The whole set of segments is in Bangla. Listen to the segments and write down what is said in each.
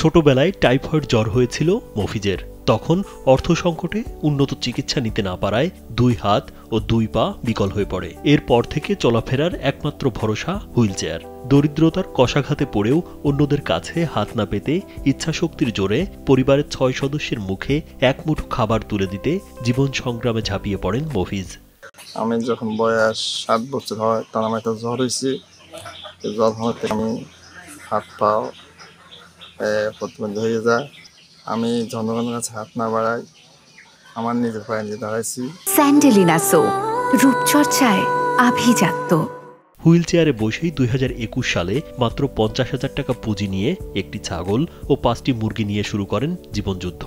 ছোটবেলায় টাইফয়েড জ্বর হয়েছিল মফিজের। তখন অর্থ সংকটে উন্নত চিকিৎসা নিতে না পারায় 2 হাত ও 2 পা বিকল হয়ে পড়ে। এরপর থেকে চলাফেরার একমাত্র ভরসা হুইলচেয়ার। দরিদ্রতার কশাঘাতে পড়েও অন্যদের কাছে হাত না পেতে ইচ্ছাশক্তির জোরে পরিবারের 6 সদস্যের মুখে এক মুঠো খাবার তুলে দিতে জীবন সংগ্রামে ঝাঁপিয়ে পড়েন মফিজ। আমি যখন বয়স 7 বছর হয় তখন আমার একটা জ্বর হয়েছে। জ্বর হওয়ার থেকে আমি হাত পা প্রতিবন্ধী হয়ে যায়। আমি জনগণের কাছে হাত না বাড়াই, আমার নিজের পায়ে নিজে দাঁড়াইছি। স্যান্ডেলিনা সো, রূপচর্চায় আভিজাত্য। হুইলচেয়ারে বসেই 2021 সালে মাত্র 50,000 টাকা পুঁজি নিয়ে একটি ছাগল ও 5টি মুরগি নিয়ে শুরু করেন জীবনযুদ্ধ।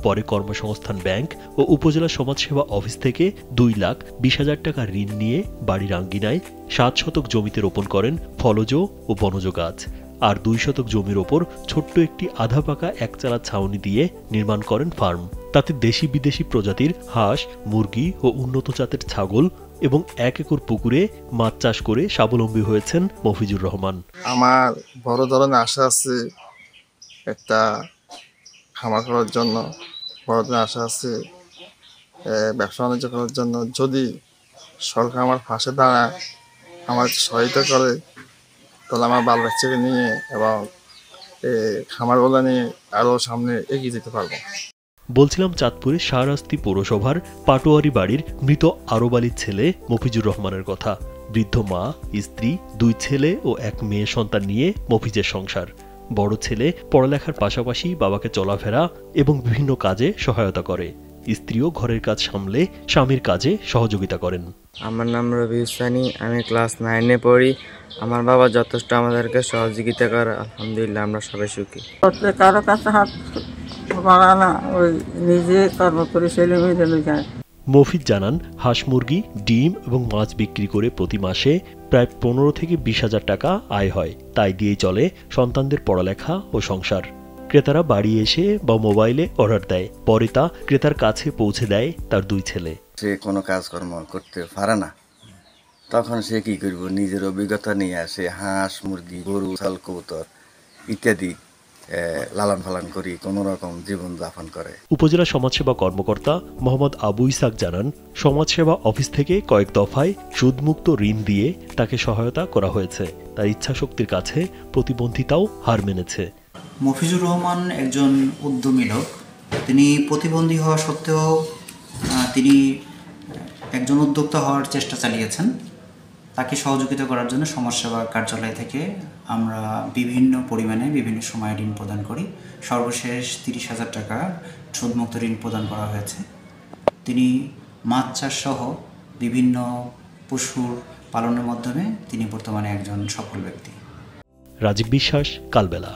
পরে কর্মসংস্থান ব্যাংক ও উপজেলা সমাজসেবা অফিস থেকে 2,20,000 টাকা ঋণ নিয়ে বাড়ির আঙ্গিনায় 7 শতক জমিতে রোপণ করেন ফলজ ও বনজ গাছ। আর 2 শতক জমির ওপর ছোট্ট একটি আধা পাকা একচালা ছাউনি দিয়ে নির্মাণ করেন ফার্ম। তাতে দেশি বিদেশি প্রজাতির হাঁস, মুরগি ও উন্নত জাতের ছাগল এবং 1 একর পুকুরে মাছ চাষ করে স্বাবলম্বী হয়েছেন মফিজুর রহমান। আমার বড় ধরনের আশা আছে একটা খামার করার জন্য, বড় ধরনের আশা আছে ব্যবসা বাণিজ্য করার জন্য। যদি সরকার আমার পাশে দাঁড়ায়, আমার সহায়তা করে, তাহলে আমার বাল বাচ্চাকে নিয়ে এবং খামারগুলো নিয়ে আরও সামনে এগিয়ে যেতে পারবো। বলছিলাম চাঁদপুরের শাহরাস্তি পৌরসভার পাটোয়ারি বাড়ির মৃত আরব আলীর ছেলে মফিজুর রহমানের কথা। বৃদ্ধ মা, স্ত্রী, 2 ছেলে ও 1 মেয়ে সন্তান নিয়ে মফিজের সংসার। বড় ছেলে পড়ালেখার পাশাপাশি বাবাকে চলাফেরা এবং বিভিন্ন কাজে সহায়তা করে। স্ত্রীও ঘরের কাজ সামলে স্বামীর কাজে সহযোগিতা করেন। আমার নাম রবি হুসানি, আমি ক্লাস 9-এ পড়ি। আমার বাবা যথেষ্ট আমাদেরকে সহযোগিতা করে, আলহামদুলিল্লাহ আমরা সবাই সুখী। কারো কাছে হাত বাড়ায় না, ওই নিজে কর্ম করে ছেলে মেয়েদের যায়। মফিজ জানান, হাঁস, মুরগি, ডিম এবং মাছ বিক্রি করে প্রতি মাসে প্রায় 15 থেকে 20,000 টাকা আয় হয়। তাই দিয়েই চলে সন্তানদের পড়ালেখা ও সংসার। ক্রেতারা বাড়ি এসে বা মোবাইলে অর্ডার দেয়, পরে তা ক্রেতার কাছে পৌঁছে দেয় তার 2 ছেলে। সে কোনো কাজকর্ম করতে পারে না, তখন সে কি করব, নিজের অভিজ্ঞতা নিয়ে আসে হাঁস, মুরগি, গরু, ছাগল, কবুতর ইত্যাদি লালন পালন করি, কোনো রকম জীবন যাপন করে। উপজেলা সমাজসেবা কর্মকর্তা মোহাম্মদ আবু ইসাক জানান, সমাজসেবা অফিস থেকে কয়েক দফায় সুদমুক্ত ঋণ দিয়ে তাকে সহায়তা করা হয়েছে। তার ইচ্ছাশক্তির কাছে প্রতিবন্ধিতাও হার মেনেছে। মফিজুর রহমান একজন উদ্যমী লোক। তিনি প্রতিবন্ধী হওয়া সত্ত্বেও তিনি একজন উদ্যোক্তা হওয়ার চেষ্টা চালিয়েছেন। তাকে সহযোগিতা করার জন্য সমাজসেবা কার্যালয় থেকে আমরা বিভিন্ন পরিমাণে বিভিন্ন সময়ে ঋণ প্রদান করি। সর্বশেষ 30,000 টাকা সুদমুক্ত ঋণ প্রদান করা হয়েছে। তিনি মাছ চাষ সহ বিভিন্ন পশুর পালনের মাধ্যমে তিনি বর্তমানে একজন সফল ব্যক্তি। রাজীব বিশ্বাস, কালবেলা।